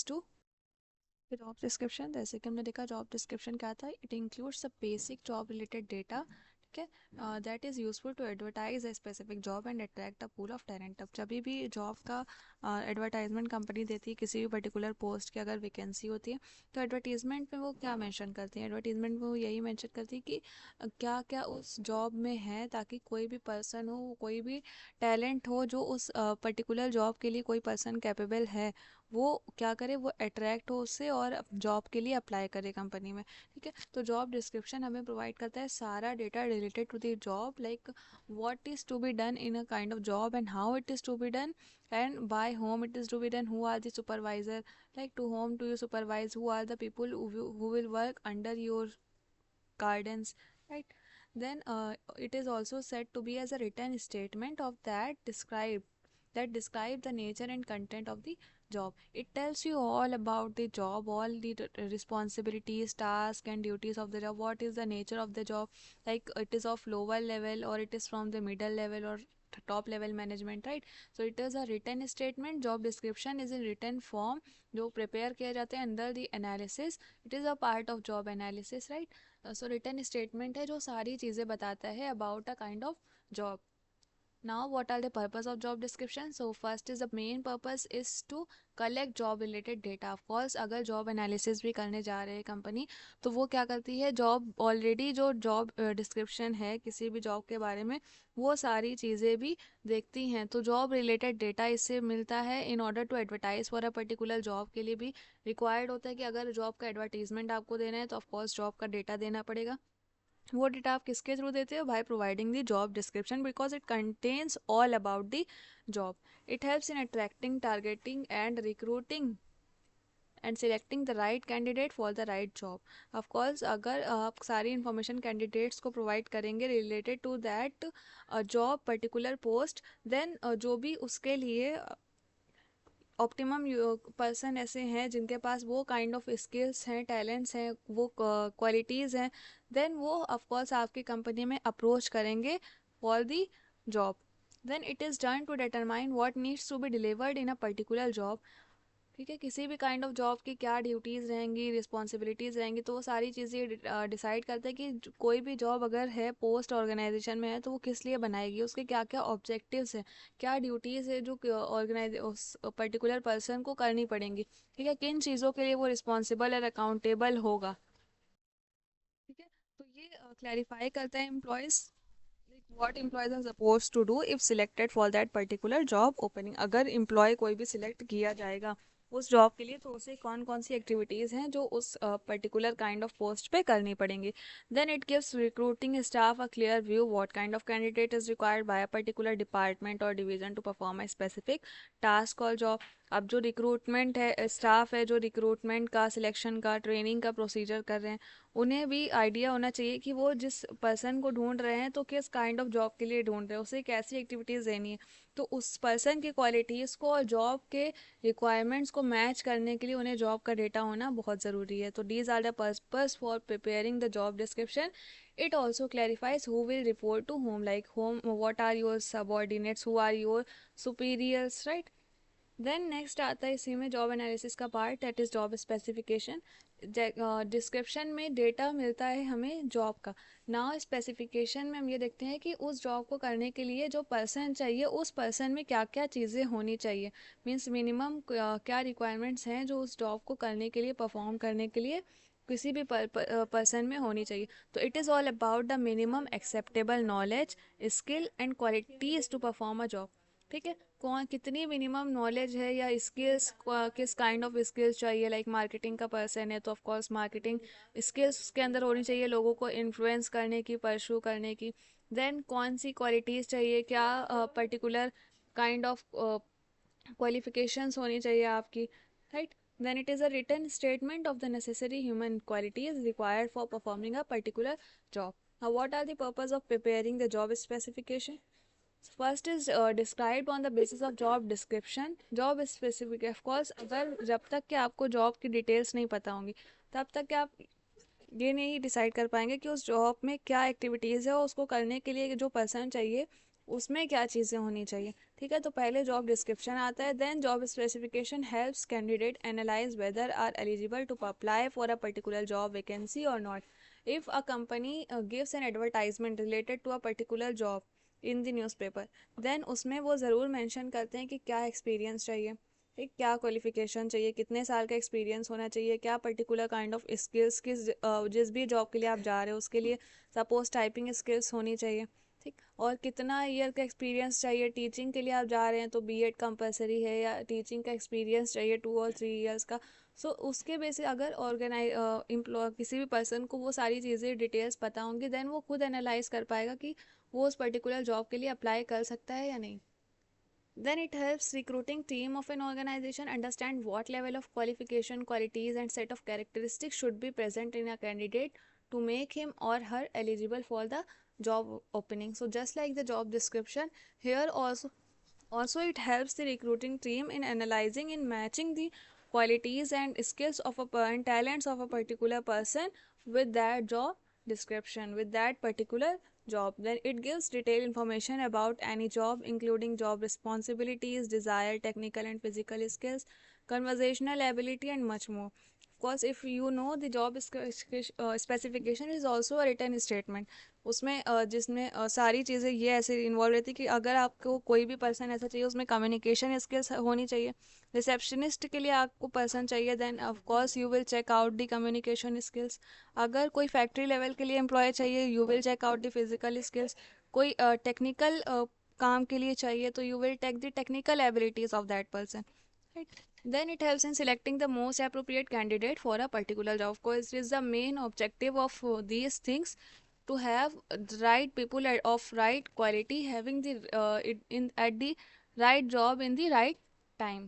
To job description. जैसे कि हमने देखा जॉब डिस्क्रिप्शन क्या था, it includes the basic job related data, ठीक है, that is useful to advertise a specific job and attract a pool of talent. अब जब भी जॉब का एडवर्टाइजमेंट कंपनी देती है किसी भी पर्टिकुलर पोस्ट की अगर वैकेंसी होती है, तो एडवर्टीजमेंट में वो क्या मेंशन करती है, एडवर्टीजमेंट में वो यही मेंशन करती है कि क्या क्या उस जॉब में है, ताकि कोई भी पर्सन हो, कोई भी टैलेंट हो जो उस पर्टिकुलर जॉब के लिए कोई पर्सन कैपेबल है, वो क्या करे, वो अट्रैक्ट हो उससे और जॉब के लिए अप्लाई करे कंपनी में। ठीक है, तो जॉब डिस्क्रिप्शन हमें प्रोवाइड करता है सारा data related to the job, like what is to be done in a kind of job and how it is to be done and by whom it is to be done, who are the supervisor, like to whom do you supervise, who are the people who will work under your guidance, right? Then it is also said to be as a written statement of that describe the nature and content of the job. It tells you all about the job, all the responsibilities, tasks and duties of the job, what is the nature of the job, like it is of lower level or it is from the middle level or top level management, right? So it is a written statement. Job description is in written form जो prepare किया जाता है under the analysis, it is a part of job analysis, right? So written statement है जो सारी चीज़ें बताता है about a kind of job. Now, what are the purpose of job description? So, first is the main purpose is to collect job related data. Of course, अगर job analysis भी करने जा रहे हैं कंपनी, तो वो क्या करती है, जॉब ऑलरेडी जो जॉब डिस्क्रिप्शन है किसी भी जॉब के बारे में, वो सारी चीज़ें भी देखती हैं. तो जॉब रिलेटेड डेटा इससे मिलता है in order to advertise for a particular job के लिए भी रिक्वायर्ड होता है कि अगर जॉब का एडवर्टीजमेंट आपको देना है तो ऑफकोर्स जॉब का डेटा देना पड़ेगा. वो डेटा आप किसके थ्रू देते हो? By providing the job description, because it contains all about the job. It helps in attracting, targeting and recruiting and selecting the right candidate for the right job. Of course अगर आप सारी information candidates को provide करेंगे related to that job particular post, then जो भी उसके लिए optimum person ऐसे हैं जिनके पास वो काइंड ऑफ स्किल्स हैं, टैलेंट्स हैं, वो क्वालिटीज़ हैं, देन वो ऑफकोर्स आपकी कंपनी में अप्रोच करेंगे for the job. Then it is done to determine what needs to be delivered in a particular job. ठीक है, किसी भी काइंड ऑफ जॉब की क्या ड्यूटीज़ रहेंगी, रिस्पॉन्सिबिलिटीज़ रहेंगी, तो वो सारी चीज़ें डिसाइड करते हैं कि कोई भी जॉब अगर है पोस्ट ऑर्गेनाइजेशन में है तो वो किस लिए बनाएगी, उसके क्या क्या ऑब्जेक्टिव्स हैं, क्या ड्यूटीज़ है जो ऑर्गेनाइज उस पर्टिकुलर पर्सन को करनी पड़ेंगी. ठीक है, किन चीज़ों के लिए वो रिस्पॉन्सिबल और अकाउंटेबल होगा. ठीक है, तो ये क्लैरिफाई करता है employees, like what employees are supposed to do if selected for that particular job opening. अगर एम्प्लॉय कोई भी सिलेक्ट किया जाएगा उस जॉब के लिए तो उसे कौन कौन सी एक्टिविटीज़ हैं जो उस पर्टिकुलर काइंड ऑफ पोस्ट पे करनी पड़ेंगी. Then it gives recruiting staff a clear view what kind of candidate is required by a particular department और division to perform a specific task और जॉब. अब जो रिक्रूटमेंट है, स्टाफ है जो रिक्रूटमेंट का, सिलेक्शन का, ट्रेनिंग का प्रोसीजर कर रहे हैं, उन्हें भी आइडिया होना चाहिए कि वो जिस पर्सन को ढूंढ रहे हैं तो किस काइंड ऑफ जॉब के लिए ढूंढ रहे हैं, उसे कैसी एक्टिविटीज़ देनी है. तो उस पर्सन की क्वालिटीज़ को और जॉब के रिक्वायरमेंट्स को मैच करने के लिए उन्हें जॉब का डेटा होना बहुत ज़रूरी है. तो these are the purpose for preparing the job description. It also clarifies who will report to whom, like whom what are your subordinates, who are your superiors, right? Then next आता है इसी में job analysis का part, that is job specification. Description में data मिलता है हमें job का. नाउ स्पेसिफिकेशन में हम ये देखते हैं कि उस जॉब को करने के लिए जो पर्सन चाहिए उस पर्सन में क्या क्या चीज़ें होनी चाहिए, मीन्स मिनिमम क्या रिक्वायरमेंट्स हैं जो उस जॉब को करने के लिए, परफॉर्म करने के लिए किसी भी पर्सन में होनी चाहिए. तो it is all about the minimum acceptable knowledge, skill and qualities to perform a job. ठीक है, कौन कितनी मिनिमम नॉलेज है या स्किल्स, किस काइंड ऑफ स्किल्स चाहिए, लाइक मार्केटिंग का पर्सन है तो ऑफ कोर्स मार्केटिंग स्किल्स उसके अंदर होनी चाहिए लोगों को इन्फ्लुएंस करने की, परस्यू करने की. देन कौन सी क्वालिटीज़ चाहिए, क्या पर्टिकुलर काइंड ऑफ क्वालिफिकेशंस होनी चाहिए आपकी, right? Then it is a written statement of the necessary human qualities required for performing a particular job. Now what are the purpose of preparing the job specification? First is describe on the basis of job description. Job specific, of course अगर जब तक कि आपको job की details नहीं पता होंगी तब तक कि आप ये नहीं डिसाइड कर पाएंगे कि उस जॉब में क्या एक्टिविटीज़ है और उसको करने के लिए जो पर्सन चाहिए उसमें क्या चीज़ें होनी चाहिए। ठीक है, तो पहले जॉब डिस्क्रिप्शन आता है, then job specification helps candidate analyse whether are eligible to apply for a particular job vacancy और not. If a company gives an advertisement related to a particular job in the newspaper, then उसमें वो ज़रूर mention करते हैं कि क्या experience चाहिए, ठीक, क्या क्वालिफिकेशन चाहिए, कितने साल का एक्सपीरियंस होना चाहिए, क्या पर्टिकुलर काइंड ऑफ स्किल्स जिस भी जॉब के लिए आप जा रहे हो उसके लिए सपोज टाइपिंग स्किल्स होनी चाहिए। ठीक, और कितना ईयर का एक्सपीरियंस चाहिए, टीचिंग के लिए आप जा रहे हैं तो बीएड कंपलसरी है या टीचिंग का एक्सपीरियंस चाहिए 2 और 3 ईयर्स का। सो उसके बेसिस अगर एम्प्लॉय किसी भी पर्सन को वो सारी चीज़ें डिटेल्स पता होंगी, देन वो खुद एनालाइज कर पाएगा कि वो उस पर्टिकुलर जॉब के लिए अप्लाई कर सकता है या नहीं। Then it helps recruiting team of an organization understand what level of qualification, qualities and set of characteristics should be present in a candidate to make him or her eligible for the job opening. So just like the job description, here also it helps the recruiting team in analyzing and matching the qualities and skills of and talents of a particular person with that job description, with that particular job. Then it gives detailed information about any job, including job responsibilities, desired technical and physical skills, conversational ability and much more. Of course, if you know the job specification is also a written statement, उसमें जिसमें सारी चीज़ें ये ऐसे involve रहती है कि अगर आपको कोई भी पर्सन ऐसा चाहिए, उसमें कम्युनिकेशन स्किल्स होनी चाहिए। रिसेप्शनिस्ट के लिए आपको पर्सन चाहिए, then of course you will check out the communication skills. अगर कोई फैक्ट्री लेवल के लिए एम्प्लॉय चाहिए, you will check out the physical skills. कोई टेक्निकल काम के लिए चाहिए तो you will take the technical abilities of that person, right? Then it helps in selecting the most appropriate candidate for a particular job. Of course, it is the main objective of these things to have the right people of right quality having the in at the right job in the right time.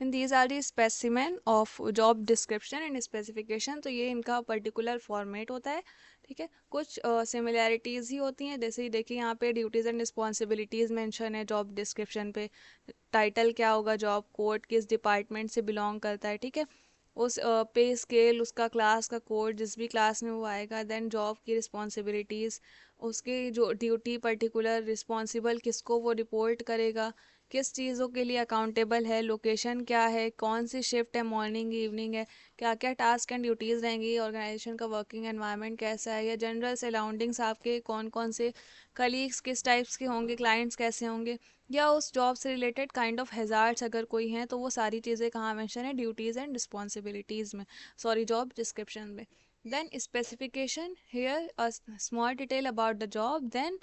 And these are the specimen of job description and specification. तो ये इनका particular format होता है। ठीक है, कुछ similarities ही होती हैं, जैसे ही देखिए यहाँ पे ड्यूटीज़ एंड रिस्पॉन्सिबिलिटीज़ मेंशन है जॉब डिस्क्रिप्शन पे, टाइटल क्या होगा, जॉब कोड किस डिपार्टमेंट से बिलोंग करता है, ठीक है, उस पे स्केल, उसका क्लास का कोड जिस भी क्लास में वो आएगा, देन जॉब की रिस्पॉन्सिबिलिटीज़, उसकी जो ड्यूटी पर्टिकुलर रिस्पॉन्सिबल किसको वो रिपोर्ट करेगा, किस चीज़ों के लिए अकाउंटेबल है, लोकेशन क्या है, कौन सी शिफ्ट है, मॉर्निंग इवनिंग है, क्या क्या टास्क एंड ड्यूटीज़ रहेंगी, ऑर्गेनाइजेशन का वर्किंग एनवायरनमेंट कैसा है, या जनरल सराउंडिंग्स आपके कौन कौन से कलीग्स किस टाइप्स के होंगे, क्लाइंट्स कैसे होंगे, या उस जॉब से रिलेटेड काइंड ऑफ हैज़ार्ड्स अगर कोई हैं तो वो सारी चीज़ें कहाँ मेंशन है, ड्यूटीज़ एंड रिस्पॉन्सिबिलिटीज़ में, सॉरी जॉब डिस्क्रिप्शन में। Then specification, here a small detail about the job, then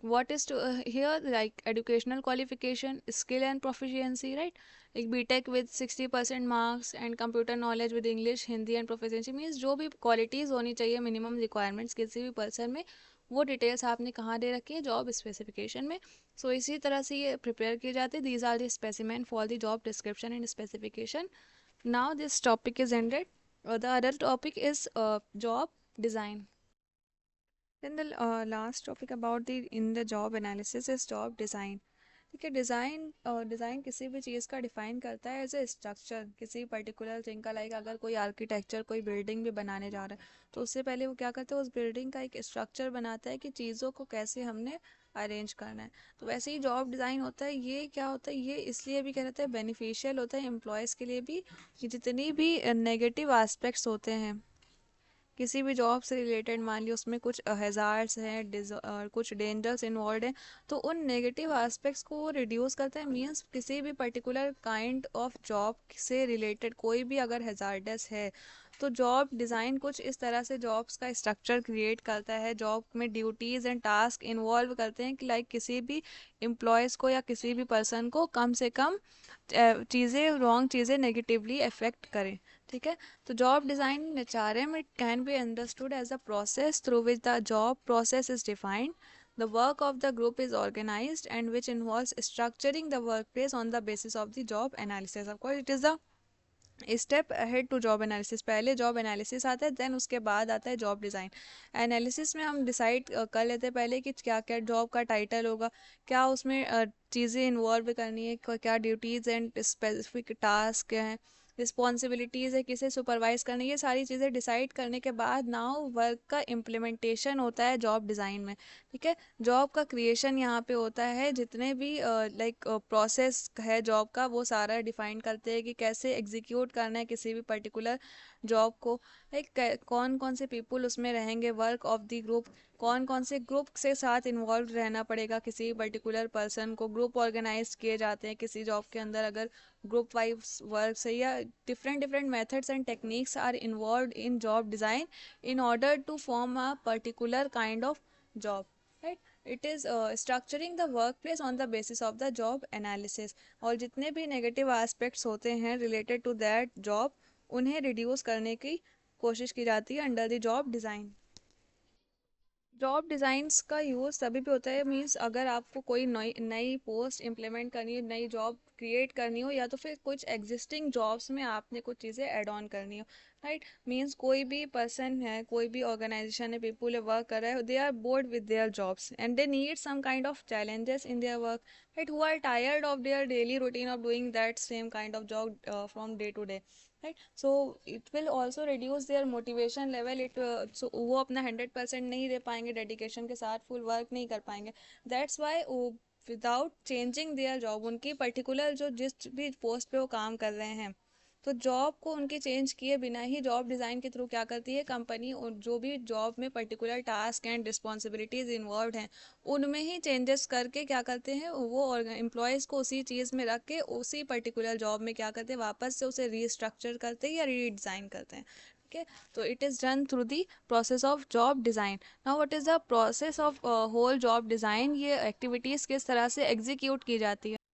what is to here like educational qualification, skill and proficiency, right? Like btech with 60% marks and computer knowledge with english, hindi and proficiency means जो भी qualities होनी चाहिए, minimum requirements किसी भी person में, वो details आपने कहाँ दे रखी है, जॉब स्पेसिफिकेशन में। सो इसी तरह से ये प्रिपेयर किए जाते हैं। These are the specimen for the job description and specification. Now this topic is ended, the other topic is job design. Then the last topic about the in the job analysis is job design. ठीक है, design किसी भी चीज़ का define करता है as a structure, किसी particular thing का। Like अगर कोई आर्किटेक्चर कोई बिल्डिंग भी बनाने जा रहा है तो उससे पहले वो क्या करता है, उस बिल्डिंग का एक स्ट्रक्चर बनाता है कि चीज़ों को कैसे हमने अरेंज करना है। तो वैसे ही जॉब डिज़ाइन होता है। ये क्या होता है, ये इसलिए भी कहते हैं बेनिफिशियल होता है एम्प्लॉयज़ के लिए भी, कि जितनी भी नेगेटिव एस्पेक्ट्स होते हैं किसी भी जॉब से रिलेटेड, मान ली उसमें कुछ हैज़ार्ड्स हैं, कुछ डेंजर्स इन्वॉल्व हैं, तो उन नेगेटिव एस्पेक्ट्स को वो रिड्यूस करता है। मींस किसी भी पर्टिकुलर काइंड ऑफ जॉब से रिलेटेड कोई भी अगर हैज़ार्डस है तो जॉब डिज़ाइन कुछ इस तरह से जॉब्स का स्ट्रक्चर क्रिएट करता है, जॉब में ड्यूटीज़ एंड टास्क इन्वॉल्व करते हैं कि लाइक किसी भी एम्प्लॉयज़ को या किसी भी पर्सन को कम से कम चीज़ें, रॉन्ग चीज़ें नेगेटिवली अफेक्ट करें। ठीक है, तो job design in HRM, it can be understood as a process through which the job process is defined, the work of the group is organized, and which involves structuring the workplace on the basis of the job analysis. Of course, it is a step ahead to job analysis. पहले job analysis आता है, then उसके बाद आता है job design. Analysis में हम decide कर लेते हैं पहले कि क्या क्या जॉब का टाइटल होगा, क्या उसमें चीज़ें इन्वॉल्व करनी है, क्या ड्यूटीज़ एंड स्पेसिफिक टास्क हैं, रिस्पॉन्सिबिलिटीज़ है, किसे सुपरवाइज करना, ये सारी चीज़ें डिसाइड करने के बाद नाउ वर्क का इम्प्लीमेंटेशन होता है जॉब डिज़ाइन में। ठीक है, जॉब का क्रिएशन यहाँ पे होता है, जितने भी लाइक प्रोसेस है जॉब का वो सारा डिफाइन करते हैं कि कैसे एग्जीक्यूट करना है किसी भी पर्टिकुलर जॉब को। लाइक कौन कौन से पीपल उसमें रहेंगे, वर्क ऑफ द ग्रुप, कौन कौन से ग्रुप से साथ इन्वॉल्व रहना पड़ेगा किसी पर्टिकुलर पर्सन को, ग्रुप ऑर्गेनाइज किए जाते हैं किसी जॉब के अंदर अगर ग्रुप वाइज वर्क है, या different different methods and techniques are involve in job design in order to form a particular kind of job, right? It is structuring the workplace on the basis of the job analysis, और जितने भी negative aspects होते हैं related to that job उन्हें reduce करने की कोशिश की जाती है under the job design. Job designs का यूज़ तभी भी होता है, मीन्स अगर आपको कोई नई नई पोस्ट इम्प्लीमेंट करनी हो, नई जॉब क्रिएट करनी हो, या तो फिर कुछ एग्जिस्टिंग जॉब्स में आपने कुछ चीज़ें ऐड ऑन करनी हो, राइट? मीन्स कोई भी पर्सन है, कोई भी ऑर्गेनाइजेशन है, पीपल है वर्क कर रहा है, they are bored with their jobs and they need some kind of challenges in their work, right? Who are tired of their daily routine of doing that same kind of job from day to day, right? So it will also reduce their motivation level, it so वो अपना 100% नहीं दे पाएंगे, dedication के साथ full work नहीं कर पाएंगे। That's why without changing their job, उनकी पर्टिकुलर जो जिस भी पोस्ट पे वो काम कर रहे हैं, तो जॉब को उनकी चेंज किए बिना ही जॉब डिज़ाइन के थ्रू क्या करती है कंपनी, और जो भी जॉब में particular task and responsibilities involve हैं उनमें ही चेंजेस करके क्या करते हैं वो, और एम्प्लॉयज़ को उसी चीज़ में रख के उसी पर्टिकुलर जॉब में क्या करते हैं वापस से उसे रीस्ट्रक्चर करते हैं या रीडिज़ाइन करते हैं। ठीक है, तो it is done through the process of job design. Now what is the process of whole job design, ये एक्टिविटीज़ किस तरह से एग्जीक्यूट की जाती है।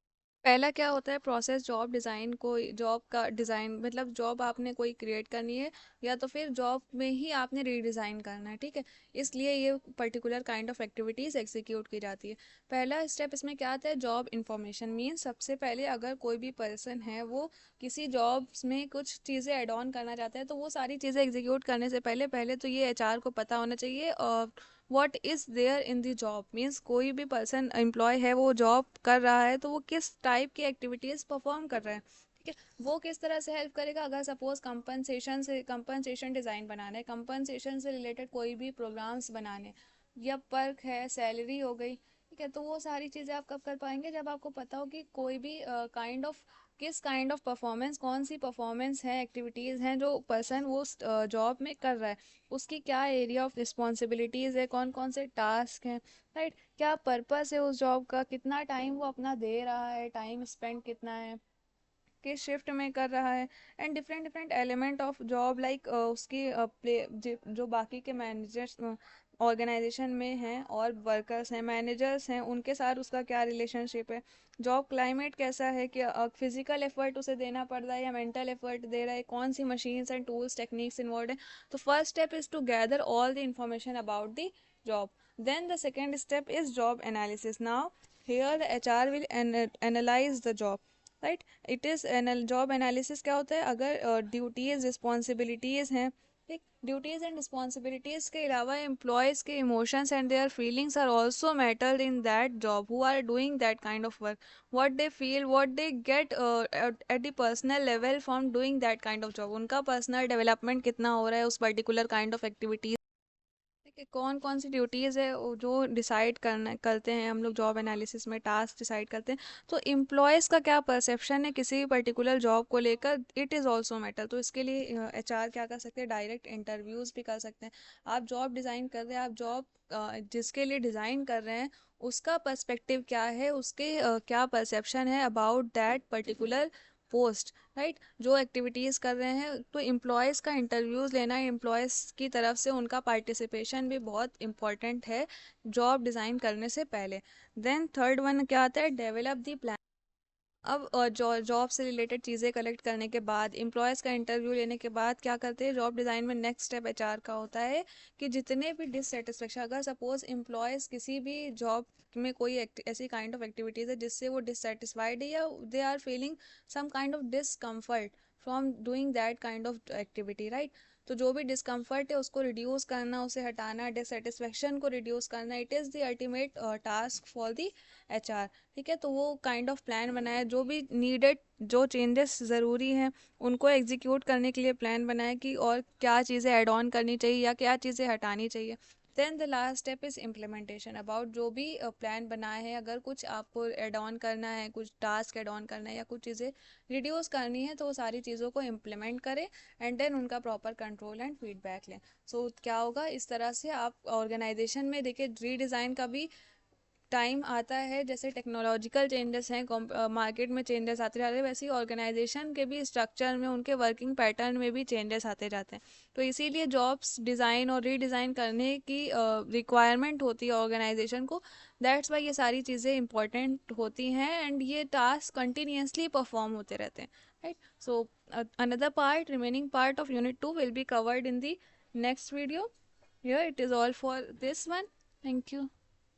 पहला क्या होता है प्रोसेस जॉब डिज़ाइन, कोई जॉब का डिज़ाइन मतलब जॉब आपने कोई क्रिएट करनी है या तो फिर जॉब में ही आपने रीडिज़ाइन करना है, ठीक है, इसलिए ये particular kind of activities execute की जाती है। पहला स्टेप इसमें क्या आता है, जॉब इन्फॉर्मेशन, मीन सबसे पहले अगर कोई भी पर्सन है वो किसी जॉब्स में कुछ चीज़ें एड ऑन करना चाहता है, तो वो सारी चीज़ें एग्जीक्यूट करने से पहले पहले तो ये एचआर को पता होना चाहिए और what is there in the job, means कोई भी पर्सन एम्प्लॉय है वो जॉब कर रहा है तो वो किस टाइप की एक्टिविटीज़ परफॉर्म कर रहा है, ठीक है, वो किस तरह से हेल्प करेगा। अगर सपोज कंपनसेशन डिज़ाइन बनाना है, कंपनसेशन से रिलेटेड कोई भी प्रोग्राम्स बनाने, या पर्क है, सैलरी हो गई, ठीक है, तो वो सारी चीज़ें आप कब कर पाएंगे जब आपको पता हो कि कोई भी काइंड ऑफ किस काइंड ऑफ परफॉर्मेंस, कौन सी परफॉर्मेंस है, एक्टिविटीज़ हैं जो पर्सन वो जॉब में कर रहा है, उसकी क्या एरिया ऑफ रिस्पॉन्सिबिलिटीज़ है, कौन कौन से टास्क हैं, राइट, क्या पर्पस है उस जॉब का, कितना टाइम वो अपना दे रहा है, टाइम स्पेंड कितना है, किस शिफ्ट में कर रहा है, and different different element of job like उसकी प्ले जो बाकी के मैनेजर्स ऑर्गेनाइजेशन में हैं और वर्कर्स हैं, मैनेजर्स हैं, उनके साथ उसका क्या रिलेशनशिप है, जॉब क्लाइमेट कैसा है, कि फिजिकल एफर्ट उसे देना पड़ रहा है या मेंटल एफर्ट दे रहा है, कौन सी machines and tools techniques involve है। तो first step is to gather all the information about the job, then the second step is job analysis. Now here the HR will analyze the job, right, it is job analysis क्या होता है, अगर duties responsibilities हैं, ठीक, duties and responsibilities के अलावा employees के emotions and their feelings are also mattered in that job, who are doing that kind of work, what they feel, what they get at the personal level from doing that kind of job, उनका personal development कितना हो रहा है उस particular kind of activities, देखिए कौन कौन सी duties है जो डिसाइड करना करते हैं हम लोग जॉब एनालिसिस में, टास्क डिसाइड करते हैं, तो एम्प्लॉयज़ का क्या परसेप्शन है किसी भी पर्टिकुलर जॉब को लेकर, इट इज़ ऑल्सो मैटर। तो इसके लिए एचआर क्या कर सकते हैं, डायरेक्ट इंटरव्यूज़ भी कर सकते हैं। आप जॉब डिज़ाइन कर रहे हैं, आप जॉब जिसके लिए डिज़ाइन कर रहे हैं उसका पर्सपेक्टिव क्या है, उसके क्या परसेप्शन है about that particular post, right, जो एक्टिविटीज़ कर रहे हैं, तो एम्प्लॉयज़ का इंटरव्यूज़ लेना, एम्प्लॉयज़ की तरफ से उनका पार्टिसिपेशन भी बहुत इंपॉर्टेंट है जॉब डिज़ाइन करने से पहले। देन थर्ड वन क्या आता है, डेवलप दी प्लान। अब जॉब से रिलेटेड चीज़ें कलेक्ट करने के बाद, एम्प्लॉयज़ का इंटरव्यू लेने के बाद क्या करते हैं जॉब डिज़ाइन में, नेक्स्ट स्टेप एचआर का होता है कि जितने भी डिससेटिस्फेक्शन, अगर सपोज एम्प्लॉयज़ किसी भी जॉब में कोई ऐसी काइंड ऑफ एक्टिविटीज़ है जिससे वो डिससेटिस्फाइड है या they are feeling some kind of discomfort from doing that kind of activity, right. तो जो भी डिस्कम्फर्ट है उसको रिड्यूस करना, उसे हटाना, डिससेटिस्फेक्शन को रिड्यूस करना, it is the ultimate task for the HR. ठीक है, तो वो काइंड ऑफ प्लान बनाए, जो भी नीडेड, जो चेंजेस ज़रूरी हैं उनको एग्जीक्यूट करने के लिए प्लान बनाए कि और क्या चीज़ें ऐड ऑन करनी चाहिए या क्या चीज़ें हटानी चाहिए। Then the last step is implementation. About जो भी प्लान बनाए हैं, अगर कुछ आपको ऐड ऑन करना है, कुछ टास्क ऐड ऑन करना है या कुछ चीज़ें रिड्यूस करनी है, तो वो सारी चीज़ों को इम्प्लीमेंट करें एंड देन उनका प्रॉपर कंट्रोल एंड फीडबैक लें। सो क्या होगा, इस तरह से आप ऑर्गेनाइजेशन में देखिए रीडिज़ाइन का भी टाइम आता है, जैसे टेक्नोलॉजिकल चेंजेस हैं, मार्केट में चेंजेस आते जाते हैं, वैसे ही ऑर्गेनाइजेशन के भी स्ट्रक्चर में, उनके वर्किंग पैटर्न में भी चेंजेस आते जाते हैं। तो इसीलिए जॉब्स डिज़ाइन और रीडिज़ाइन करने की रिक्वायरमेंट होती है ऑर्गेनाइजेशन को। दैट्स वाई ये सारी चीज़ें इंपॉर्टेंट होती हैं एंड ये टास्क कंटिन्यूसली परफॉर्म होते रहते हैं, right. So another part, remaining part of unit 2 will be covered in the next video. Here it is all for this one. Thank you.